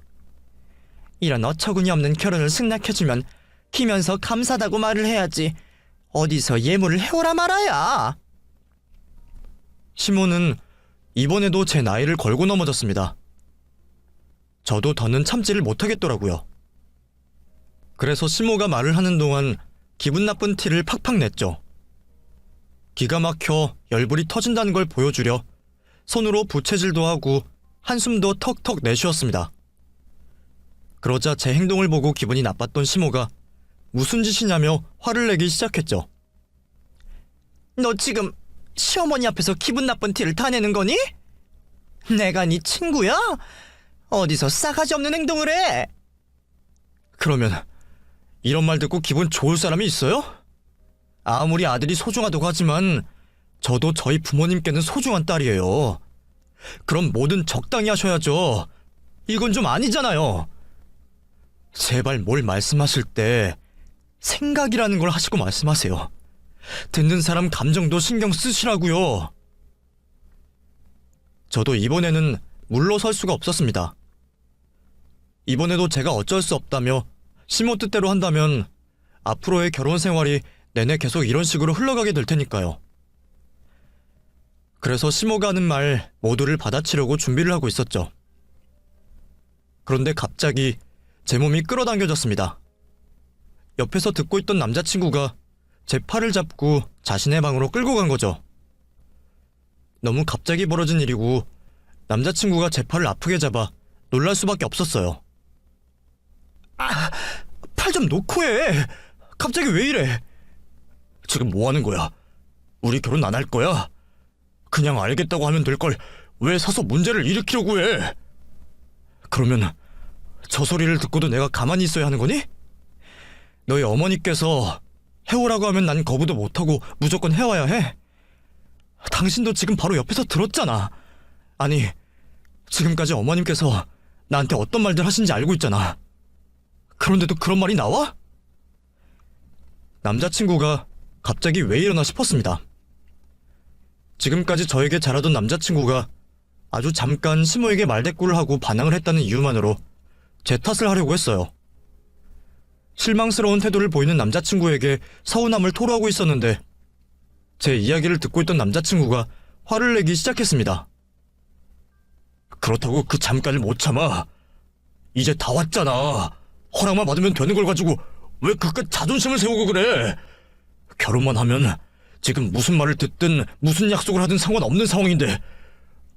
이런 어처구니 없는 결혼을 승낙해주면 기면서 감사하다고 말을 해야지. 어디서 예물을 해오라 말아야. 시모는 이번에도 제 나이를 걸고 넘어졌습니다. 저도 더는 참지를 못하겠더라고요. 그래서 시모가 말을 하는 동안 기분 나쁜 티를 팍팍 냈죠. 기가 막혀 열불이 터진다는 걸 보여주려 손으로 부채질도 하고 한숨도 턱턱 내쉬었습니다. 그러자 제 행동을 보고 기분이 나빴던 시모가 무슨 짓이냐며 화를 내기 시작했죠. 너 지금 시어머니 앞에서 기분 나쁜 티를 다 내는 거니? 내가 네 친구야? 어디서 싸가지 없는 행동을 해? 그러면 이런 말 듣고 기분 좋을 사람이 있어요? 아무리 아들이 소중하다고 하지만 저도 저희 부모님께는 소중한 딸이에요. 그럼 뭐든 적당히 하셔야죠. 이건 좀 아니잖아요. 제발 뭘 말씀하실 때 생각이라는 걸 하시고 말씀하세요. 듣는 사람 감정도 신경 쓰시라고요. 저도 이번에는 물러설 수가 없었습니다. 이번에도 제가 어쩔 수 없다며 시모 뜻대로 한다면 앞으로의 결혼 생활이 내내 계속 이런 식으로 흘러가게 될 테니까요. 그래서 시모가 하는 말 모두를 받아치려고 준비를 하고 있었죠. 그런데 갑자기 제 몸이 끌어당겨졌습니다. 옆에서 듣고 있던 남자친구가 제 팔을 잡고 자신의 방으로 끌고 간 거죠. 너무 갑자기 벌어진 일이고 남자친구가 제 팔을 아프게 잡아 놀랄 수밖에 없었어요. 팔 좀 놓고 해. 갑자기 왜 이래? 지금 뭐 하는 거야? 우리 결혼 안 할 거야? 그냥 알겠다고 하면 될 걸 왜 서서 문제를 일으키려고 해? 그러면 저 소리를 듣고도 내가 가만히 있어야 하는 거니? 너희 어머니께서 해오라고 하면 난 거부도 못하고 무조건 해와야 해? 당신도 지금 바로 옆에서 들었잖아. 아니, 지금까지 어머님께서 나한테 어떤 말들 하신지 알고 있잖아. 그런데도 그런 말이 나와? 남자친구가 갑자기 왜 이러나 싶었습니다. 지금까지 저에게 잘하던 남자친구가 아주 잠깐 시모에게 말대꾸를 하고 반항을 했다는 이유만으로 제 탓을 하려고 했어요. 실망스러운 태도를 보이는 남자친구에게 서운함을 토로하고 있었는데 제 이야기를 듣고 있던 남자친구가 화를 내기 시작했습니다. 그렇다고 그 잠깐을 못 참아. 이제 다 왔잖아. 허락만 받으면 되는 걸 가지고 왜 그깟 자존심을 세우고 그래? 결혼만 하면 지금 무슨 말을 듣든 무슨 약속을 하든 상관없는 상황인데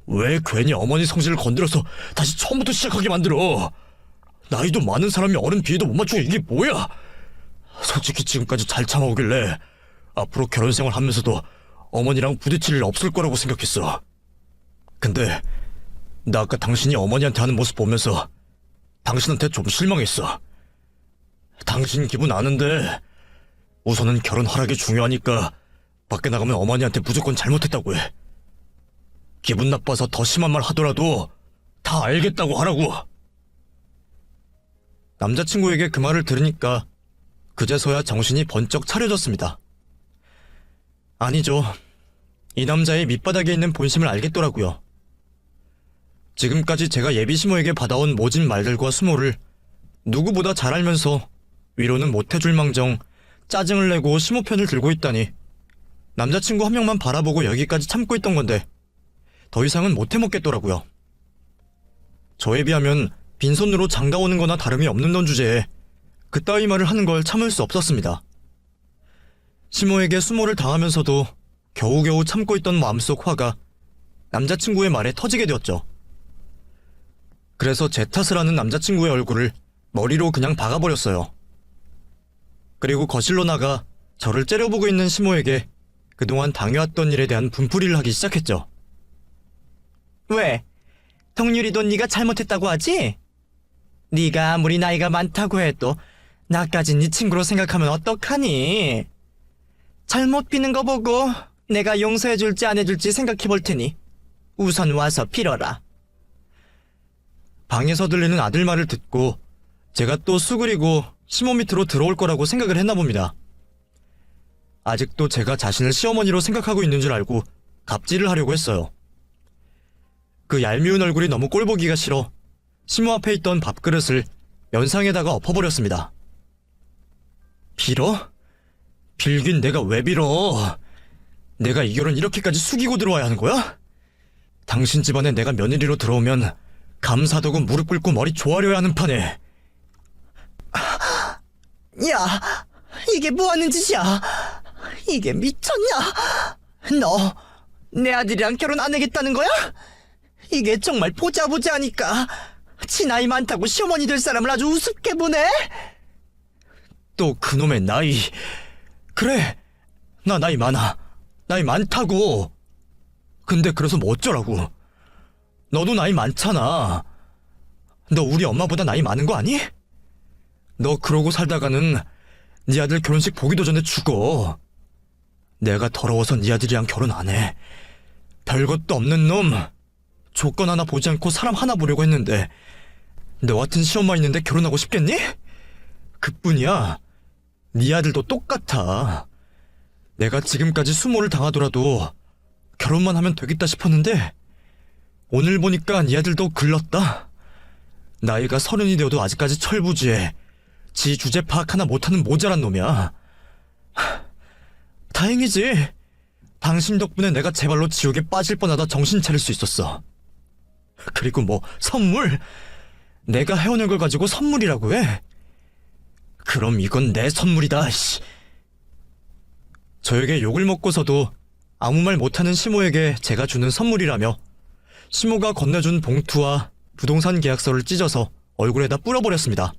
왜 괜히 어머니 성질을 건드려서 다시 처음부터 시작하게 만들어? 나이도 많은 사람이 어른 비위도 못 맞추고 이게 뭐야? 솔직히 지금까지 잘 참아오길래 앞으로 결혼 생활 하면서도 어머니랑 부딪힐 일 없을 거라고 생각했어. 근데 나 아까 당신이 어머니한테 하는 모습 보면서 당신한테 좀 실망했어. 당신 기분 아는데 우선은 결혼 허락이 중요하니까 밖에 나가면 어머니한테 무조건 잘못했다고 해. 기분 나빠서 더 심한 말 하더라도 다 알겠다고 하라고. 남자친구에게 그 말을 들으니까 그제서야 정신이 번쩍 차려졌습니다. 아니죠. 이 남자의 밑바닥에 있는 본심을 알겠더라고요. 지금까지 제가 예비 시모에게 받아온 모진 말들과 수모를 누구보다 잘 알면서 위로는 못해줄 망정 짜증을 내고 시모 편을 들고 있다니 남자친구 한 명만 바라보고 여기까지 참고 있던 건데 더 이상은 못해먹겠더라고요. 저에 비하면 빈손으로 장가 오는 거나 다름이 없는 넌 주제에 그따위 말을 하는 걸 참을 수 없었습니다. 시모에게 수모를 당하면서도 겨우겨우 참고 있던 마음속 화가 남자친구의 말에 터지게 되었죠. 그래서 제 탓을 하는 남자친구의 얼굴을 머리로 그냥 박아버렸어요. 그리고 거실로 나가 저를 째려보고 있는 시모에게 그동안 당해왔던 일에 대한 분풀이를 하기 시작했죠. 왜? 동률이도 네가 잘못했다고 하지? 네가 아무리 나이가 많다고 해도 나까지 네 친구로 생각하면 어떡하니? 잘못 비는 거 보고 내가 용서해줄지 안 해줄지 생각해 볼 테니 우선 와서 빌어라. 방에서 들리는 아들 말을 듣고 제가 또 수그리고 시모 밑으로 들어올 거라고 생각을 했나 봅니다. 아직도 제가 자신을 시어머니로 생각하고 있는 줄 알고 갑질을 하려고 했어요. 그 얄미운 얼굴이 너무 꼴보기가 싫어 시모 앞에 있던 밥그릇을 면상에다가 엎어버렸습니다. 빌어? 빌긴 내가 왜 빌어? 내가 이 결혼 이렇게까지 숙이고 들어와야 하는 거야? 당신 집안에 내가 며느리로 들어오면 감사하다고 무릎 꿇고 머리 조아려야 하는 판에. 야, 이게 뭐 하는 짓이야? 이게 미쳤냐? 너 내 아들이랑 결혼 안 하겠다는 거야? 이게 정말 보자 하니까 지 나이 많다고 시어머니 될 사람을 아주 우습게 보네? 또 그놈의 나이. 그래, 나 나이 많아. 나이 많다고. 근데 그래서 뭐 어쩌라고. 너도 나이 많잖아. 너 우리 엄마보다 나이 많은 거 아니? 너 그러고 살다가는 네 아들 결혼식 보기도 전에 죽어. 내가 더러워서 네 아들이랑 결혼 안 해. 별것도 없는 놈. 조건 하나 보지 않고 사람 하나 보려고 했는데 너 같은 시엄마 있는데 결혼하고 싶겠니? 그뿐이야. 네 아들도 똑같아. 내가 지금까지 수모를 당하더라도 결혼만 하면 되겠다 싶었는데 오늘 보니까 네 아들도 글렀다. 나이가 30이 되어도 아직까지 철부지에 지 주제 파악 하나 못하는 모자란 놈이야. 다행이지. 당신 덕분에 내가 제발로 지옥에 빠질 뻔하다 정신 차릴 수 있었어. 그리고 뭐 선물? 내가 해오는 걸 가지고 선물이라고 해? 그럼 이건 내 선물이다. 씨. 저에게 욕을 먹고서도 아무 말 못하는 시모에게 제가 주는 선물이라며 시모가 건네준 봉투와 부동산 계약서를 찢어서 얼굴에다 뿌려버렸습니다.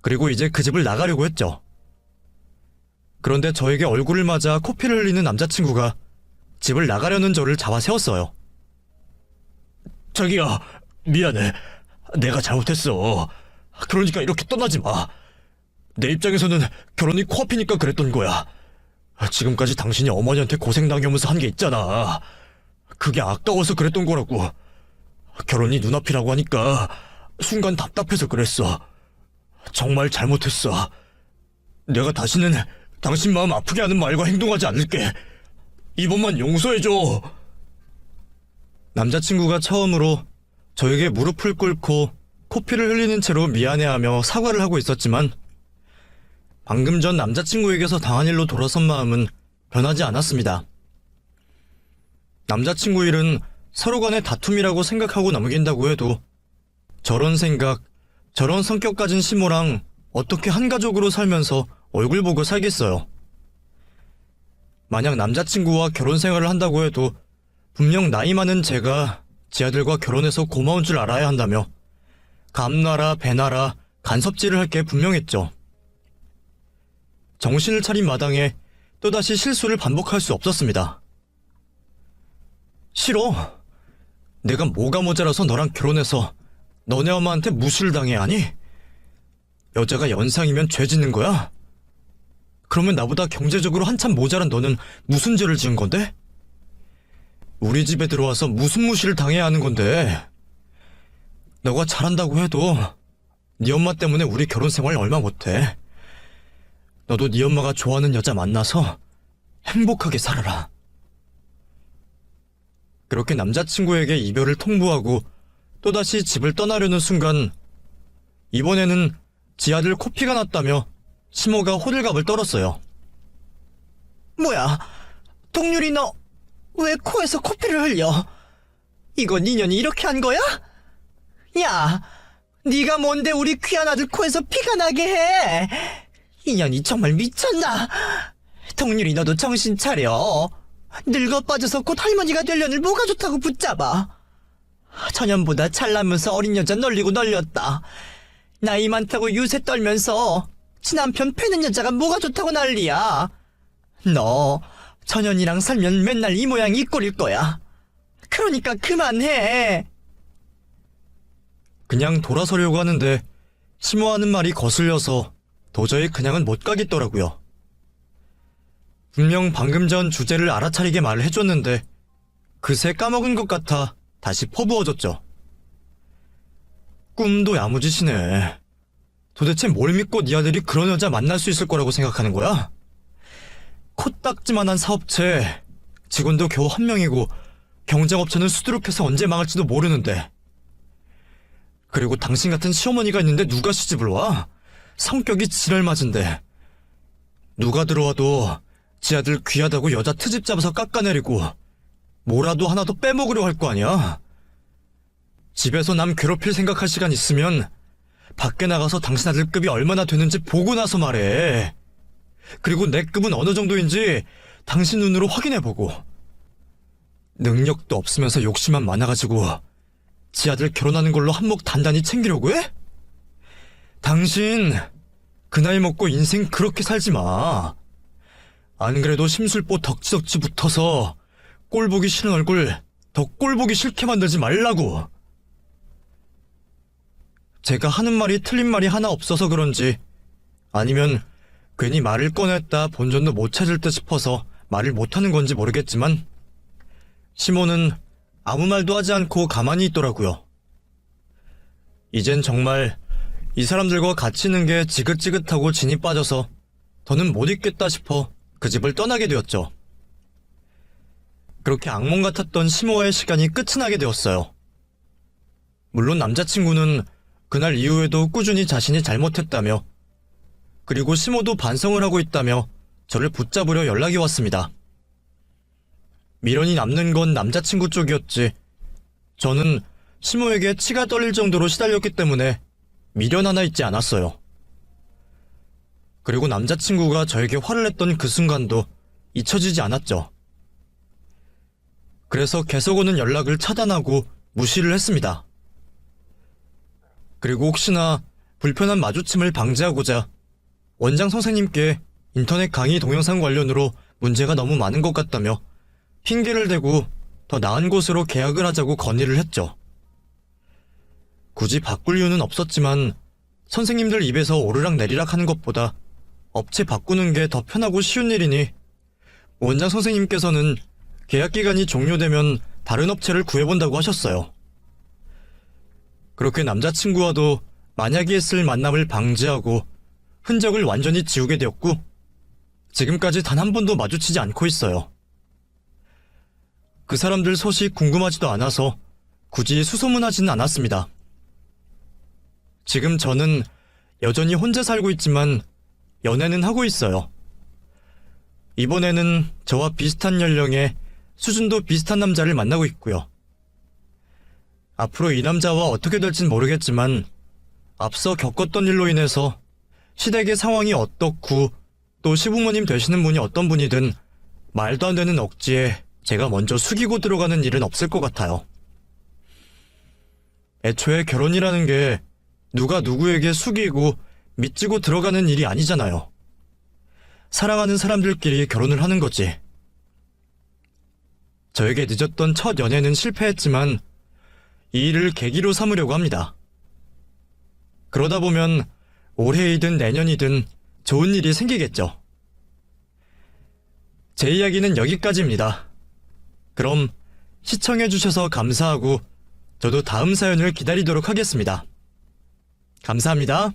그리고 이제 그 집을 나가려고 했죠. 그런데 저에게 얼굴을 맞아 코피를 흘리는 남자친구가 집을 나가려는 저를 잡아 세웠어요. 자기야, 미안해. 내가 잘못했어. 그러니까 이렇게 떠나지 마. 내 입장에서는 결혼이 코앞이니까 그랬던 거야. 지금까지 당신이 어머니한테 고생당하면서 한 게 있잖아. 그게 아까워서 그랬던 거라고. 결혼이 눈앞이라고 하니까 순간 답답해서 그랬어. 정말 잘못했어. 내가 다시는 당신 마음 아프게 하는 말과 행동하지 않을게. 이번만 용서해줘. 남자친구가 처음으로 저에게 무릎을 꿇고 코피를 흘리는 채로 미안해하며 사과를 하고 있었지만 방금 전 남자친구에게서 당한 일로 돌아선 마음은 변하지 않았습니다. 남자친구 일은 서로 간의 다툼이라고 생각하고 넘긴다고 해도 저런 생각, 저런 성격 가진 시모랑 어떻게 한 가족으로 살면서 얼굴 보고 살겠어요. 만약 남자친구와 결혼 생활을 한다고 해도 분명 나이 많은 제가 지 아들과 결혼해서 고마운 줄 알아야 한다며 감나라 배나라 간섭질을 할 게 분명했죠. 정신을 차린 마당에 또다시 실수를 반복할 수 없었습니다. 싫어. 내가 뭐가 모자라서 너랑 결혼해서 너네 엄마한테 무시를 당해야 하니? 여자가 연상이면 죄 짓는 거야? 그러면 나보다 경제적으로 한참 모자란 너는 무슨 죄를 지은 건데? 우리 집에 들어와서 무슨 무시를 당해야 하는 건데? 너가 잘한다고 해도 네 엄마 때문에 우리 결혼 생활 얼마 못해. 너도 네 엄마가 좋아하는 여자 만나서 행복하게 살아라. 그렇게 남자친구에게 이별을 통보하고 또다시 집을 떠나려는 순간 이번에는 지 아들 코피가 났다며 시모가 호들갑을 떨었어요. 뭐야, 동률이 너 왜 코에서 코피를 흘려? 이건 인연이 이렇게 한 거야? 야, 네가 뭔데 우리 귀한 아들 코에서 피가 나게 해? 인연이 정말 미쳤나? 동률이 너도 정신 차려. 늙어 빠져서 곧 할머니가 되려니 뭐가 좋다고 붙잡아. 천연보다 잘나면서 어린 여자 널리고 널렸다. 나이 많다고 유세 떨면서 친남편 패는 여자가 뭐가 좋다고 난리야. 너 천연이랑 살면 맨날 이 모양 이 꼴일 거야. 그러니까 그만해. 그냥 돌아서려고 하는데 시모하는 말이 거슬려서 도저히 그냥은 못 가겠더라고요. 분명 방금 전 주제를 알아차리게 말을 해줬는데 그새 까먹은 것 같아 다시 퍼부어졌죠. 꿈도 야무지시네. 도대체 뭘 믿고 네 아들이 그런 여자 만날 수 있을 거라고 생각하는 거야? 코딱지만한 사업체, 직원도 겨우 한 명이고 경쟁업체는 수두룩해서 언제 망할지도 모르는데. 그리고 당신 같은 시어머니가 있는데 누가 시집을 와? 성격이 지랄맞은데. 누가 들어와도 지 아들 귀하다고 여자 트집 잡아서 깎아내리고 뭐라도 하나 더 빼먹으려 할 거 아니야? 집에서 남 괴롭힐 생각할 시간 있으면 밖에 나가서 당신 아들 급이 얼마나 되는지 보고 나서 말해. 그리고 내 급은 어느 정도인지 당신 눈으로 확인해보고. 능력도 없으면서 욕심만 많아가지고 지 아들 결혼하는 걸로 한몫 단단히 챙기려고 해? 당신 그 나이 먹고 인생 그렇게 살지 마. 안 그래도 심술보 덕지덕지 붙어서 꼴 보기 싫은 얼굴 더 꼴 보기 싫게 만들지 말라고. 제가 하는 말이 틀린 말이 하나 없어서 그런지 아니면 괜히 말을 꺼냈다 본전도 못 찾을 듯 싶어서 말을 못하는 건지 모르겠지만 시모는 아무 말도 하지 않고 가만히 있더라고요. 이젠 정말 이 사람들과 같이 있는 게 지긋지긋하고 진이 빠져서 더는 못 있겠다 싶어 그 집을 떠나게 되었죠. 그렇게 악몽 같았던 시모와의 시간이 끝이 나게 되었어요. 물론 남자친구는 그날 이후에도 꾸준히 자신이 잘못했다며 그리고 시모도 반성을 하고 있다며 저를 붙잡으려 연락이 왔습니다. 미련이 남는 건 남자친구 쪽이었지 저는 시모에게 치가 떨릴 정도로 시달렸기 때문에 미련 하나 있지 않았어요. 그리고 남자친구가 저에게 화를 냈던 그 순간도 잊혀지지 않았죠. 그래서 계속 오는 연락을 차단하고 무시를 했습니다. 그리고 혹시나 불편한 마주침을 방지하고자 원장 선생님께 인터넷 강의 동영상 관련으로 문제가 너무 많은 것 같다며 핑계를 대고 더 나은 곳으로 계약을 하자고 건의를 했죠. 굳이 바꿀 이유는 없었지만 선생님들 입에서 오르락 내리락 하는 것보다 업체 바꾸는 게 더 편하고 쉬운 일이니 원장 선생님께서는 계약 기간이 종료되면 다른 업체를 구해본다고 하셨어요. 그렇게 남자친구와도 만약에 했을 만남을 방지하고 흔적을 완전히 지우게 되었고 지금까지 단 한 번도 마주치지 않고 있어요. 그 사람들 소식 궁금하지도 않아서 굳이 수소문하지는 않았습니다. 지금 저는 여전히 혼자 살고 있지만 연애는 하고 있어요. 이번에는 저와 비슷한 연령의 수준도 비슷한 남자를 만나고 있고요. 앞으로 이 남자와 어떻게 될진 모르겠지만 앞서 겪었던 일로 인해서 시댁의 상황이 어떻고 또 시부모님 되시는 분이 어떤 분이든 말도 안 되는 억지에 제가 먼저 숙이고 들어가는 일은 없을 것 같아요. 애초에 결혼이라는 게 누가 누구에게 숙이고 밑지고 들어가는 일이 아니잖아요. 사랑하는 사람들끼리 결혼을 하는 거지. 저에게 늦었던 첫 연애는 실패했지만 이 일을 계기로 삼으려고 합니다. 그러다 보면 올해이든 내년이든 좋은 일이 생기겠죠. 제 이야기는 여기까지입니다. 그럼 시청해주셔서 감사하고 저도 다음 사연을 기다리도록 하겠습니다. 감사합니다.